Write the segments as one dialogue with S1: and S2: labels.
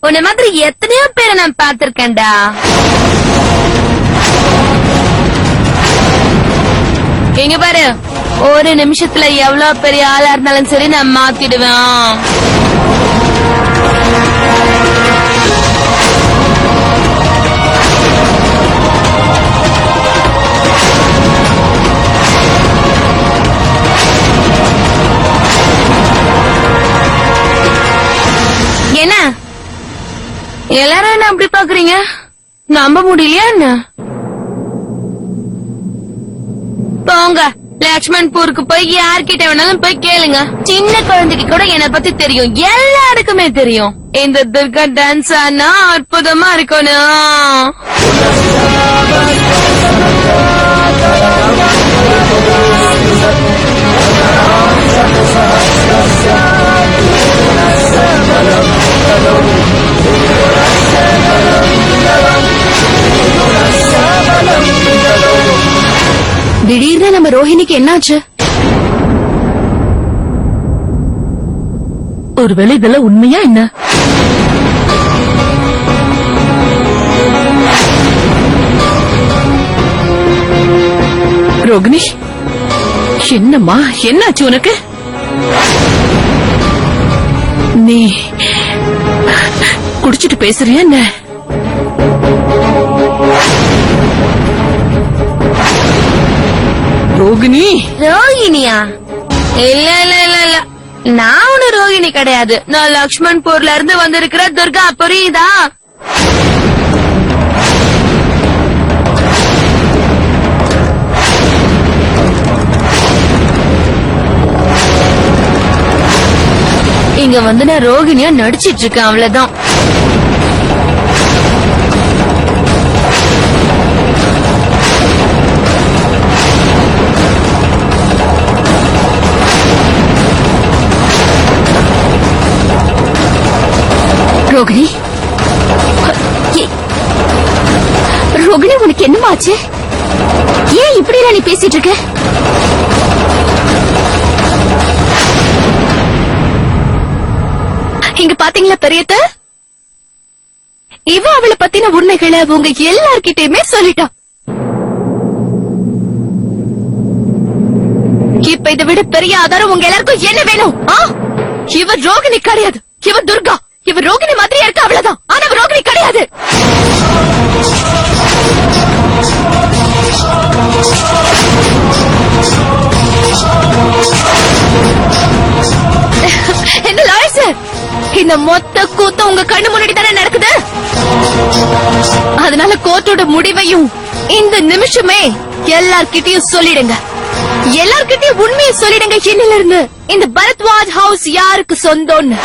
S1: உன்ன மாதிரி எத்தனையோ பேரை நான் பாத்திருக்கேன்டா. எங்க பாரு, ஒரு நிமிஷத்துல எவ்வளவு பெரிய ஆளா இருந்தாலும் சரி நான் மாத்திடுவேன். என்ன எல்லாரும் என்ன அப்படி பாக்குறீங்க? நம்ப முடியலையா என்ன? போங்க, லக்ஷ்மண்பூருக்கு போய் யார்கிட்ட வேணாலும் போய் கேளுங்க. சின்ன குழந்தைக்கு கூட என்னை பத்தி தெரியும், எல்லாருக்குமே தெரியும். இந்த துர்கா டான்ஸ் ஆனா அற்புதமா இருக்கணும்.
S2: திடீர்னு நம்ம ரோஹிணிக்கு என்னாச்சு?
S3: ஒருவேளை இதெல்லாம் உண்மையா என்ன? ரோகிணி, என்னம்மா, என்னாச்சு உனக்கு? நீ குடிச்சிட்டு பேசுறியா என்ன? ரோகிணி.
S1: ரோகிணியா? இல்ல இல்ல இல்ல இல்ல, நான் ஒண்ணு ரோகிணி கிடையாது. நான் லக்ஷ்மண்பூர்ல இருந்து வந்திருக்கிற துர்கா, புரியுதா? இங்க வந்து நான் ரோகிணியா நடிச்சிட்டு இருக்கேன், அவ்வளவுதான்.
S2: ரோகிணி, ரோகிணி உனக்கு என்னமாச்சு? ஏன் இப்படி நீ பேசிட்டு இருக்க? இங்க பாத்தீங்களா பெரியத்த, இவ அவளை பத்தின உண்மைகளை உங்க எல்லார்கிட்டயுமே சொல்லிட்டான். இப்ப இதை விட பெரிய ஆதாரம் உங்க எல்லாருக்கும் என்ன வேணும்? இவ ரோகிணி கிடையாது, இவ துர்கா. இவ ரோகிணி மாதிரியா இருக்கு, அவ்வளவுதான். ஆனா இவ ரோகிணி கிடையாது. என்ன லாயர் சார், இந்த மொத்த கூத்தும் உங்க கண்ணு முன்னாடி தானே நடக்குது. அதனால கோர்ட்டோட முடிவையும் இந்த நிமிஷமே எல்லார்கிட்டயும் சொல்லிடுங்க. எல்லார்கிட்டயும் உண்மையை சொல்லிடுங்க. என்னில இருந்து இந்த பரத்வாஜ் ஹவுஸ் யாருக்கு சொந்தம்னு.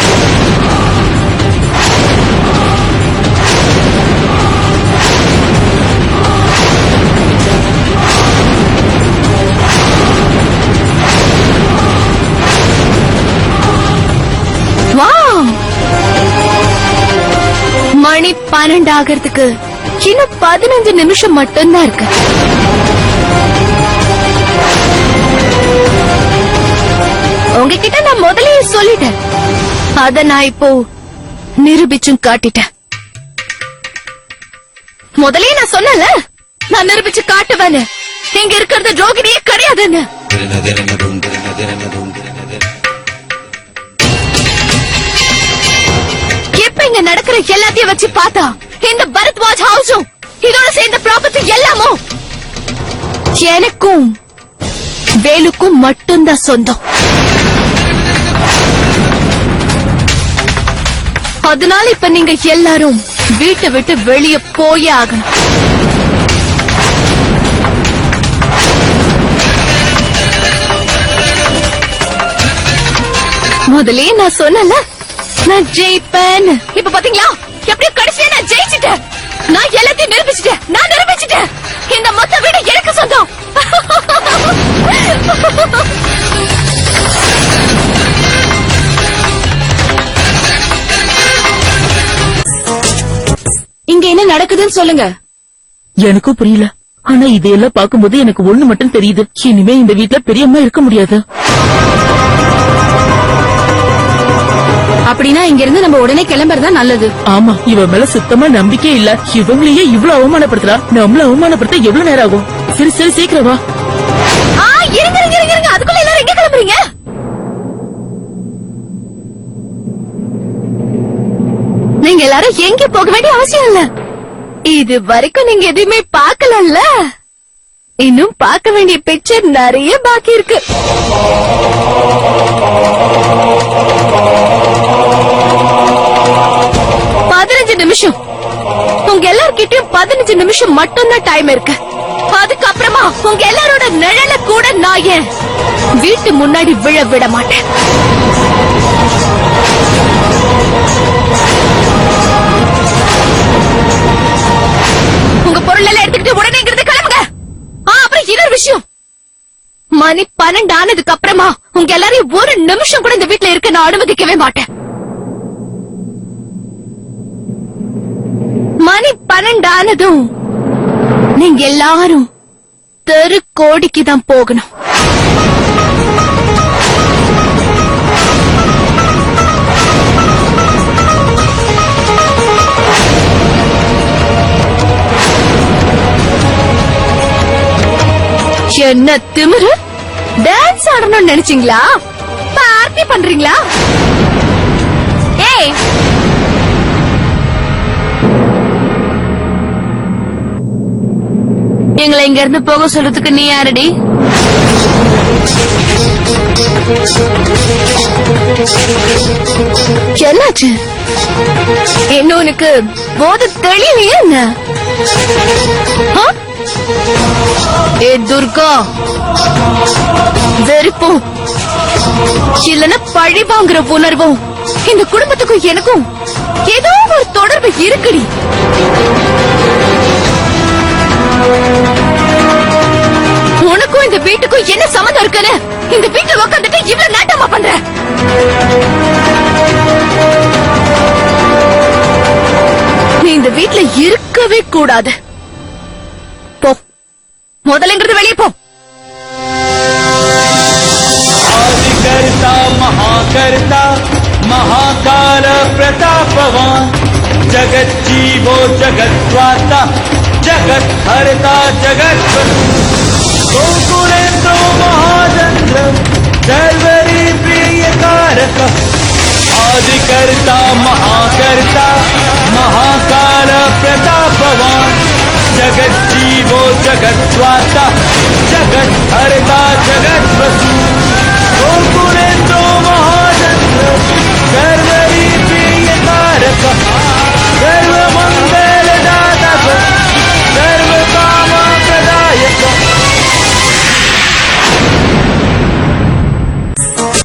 S2: மணி 12 ஆகிறதுக்கு இன்னும் 15 நிமிஷம் மட்டும்தான் இருக்கு. உங்ககிட்ட நான் முதல்லயே சொல்லிட்டேன், அத நான் இப்போ நிரூபிச்சும் காட்டிட்டேன். முதல்லயே நான் சொன்னல, நான் நிரூபிச்சு காட்டுவேன்னு. இங்க இருக்கிறது ரோகிணியே கிடையாதுன்னு. இப்ப இங்க நடக்கிற எல்லாத்தையும் வச்சு பார்த்தா இந்த பரத்வாஜ் ஹவுஸும் இதோட சேர்ந்த ப்ராப்பர்ட்டி எல்லாமும் எனக்கும் வேலுக்கும் மட்டும்தான் சொந்தம். அதனால இப்ப நீங்க எல்லாரும் வீட்டை விட்டு வெளியே போயே ஆகணும். முதலே நான் சொன்னல, நான் ஜெயிப்பேன். இப்ப பாத்தீங்களா, எப்படியோ கடைசியா நான் ஜெயிச்சிட்டேன். நான் எல்லாத்தையும் நிரூபிச்சிட்டேன். நான் நிரூபிச்சிட்டேன். இந்த மொத்த வீடு எனக்கு சொந்தம். இங்க என்ன நடக்குதுன்னு சொல்லுங்க.
S3: எனக்கும் புரியல. ஆனா இதையெல்லாம் பாக்கும்போது எனக்கு ஒண்ணு மட்டும் தெரியுது. இனிமே இந்த வீட்டுல பெரியம்மா இருக்க முடியாது.
S2: அப்படின்னா இங்க இருந்து நம்ம உடனே கிளம்புறதா நல்லது.
S3: ஆமா, இவ மேல சுத்தமா நம்பிக்கை இல்ல. இவங்களையே இவ்வளவு அவமானப்படுத்துறா, நம்மள அவமானப்படுத்த எவ்வளவு நேரம் ஆகும்? சரி சரி, சீக்கிரம் வா.
S2: இருங்க, அதுக்குள்ள எல்லாரும் எங்க கிளம்புறீங்க? நீங்க எல்லாரும் எங்க போக வேண்டிய அவசியம் இல்ல. இது வரைக்கும் நீங்க எதுவுமே பார்க்கலல்ல. இன்னும் பார்க்க வேண்டிய பிக்சர் நிறைய பாக்கி இருக்கு. நிமிஷம் உங்க எல்லார்கிட்டயும் 15 நிமிஷம் மட்டும்தான் டைம் இருக்கு. அதுக்கப்புறமா உங்க எல்லாரோட நிழல கூட நான் என் வீட்டு முன்னாடி விட மாட்டேன். உங்க பொருள் எல்லாம் எடுத்துக்கிட்டு உடனே இங்கிருந்து கிளம்புங்க. அப்புறம் இன்னொரு விஷயம், மணி 12 ஆனதுக்கு அப்புறமா உங்க எல்லாரையும் ஒரு நிமிஷம் கூட இந்த வீட்டுல இருக்க நான் அனுமதிக்கவே மாட்டேன். மணி 12 ஆனதும் நீங்க எல்லாரும் தெரு கோடிக்கு தான் போகணும். என்ன திமிரு? டான்ஸ் ஆடணும்னு நினைச்சீங்களா? பார்ட்டி பண்றீங்களா? ஏய்,
S1: எங்களை இங்க இருந்து போக சொல்றதுக்கு நீ யாரடி?
S2: என்னாச்சு? இன்னொன்னுக்கு போது தெளிவையே என்ன? ஏ துர்கா, வெறுப்பும் இல்லன்னா பழி வாங்குற உணர்வும் இந்த குடும்பத்துக்கும் எனக்கும் ஏதோ ஒரு தொடர்பு இருக்குடி. உனக்கும் இந்த வீட்டுக்கும் என்ன சம்மந்தம் இருக்குன்னு இந்த வீட்டுல உட்காந்துட்டு இவ்வளவு நாட்டமா பண்ற? நீ இந்த வீட்டுல இருக்கவே கூடாது. போ, முதல்ல வெளியே போ.
S4: आदिकर्ता महाकर्ता महाकाल प्रतापवान जगज्जीवो जगद्वाता जगत्हर्ता जगत्पति गोकुलेन्द्रो महाचन्द्र सर्वरी प्रियकारक आदिकर्ता महाकर्ता महाकाल प्रतापवान जगज्जीवो जगद्वाता जगत्हर्ता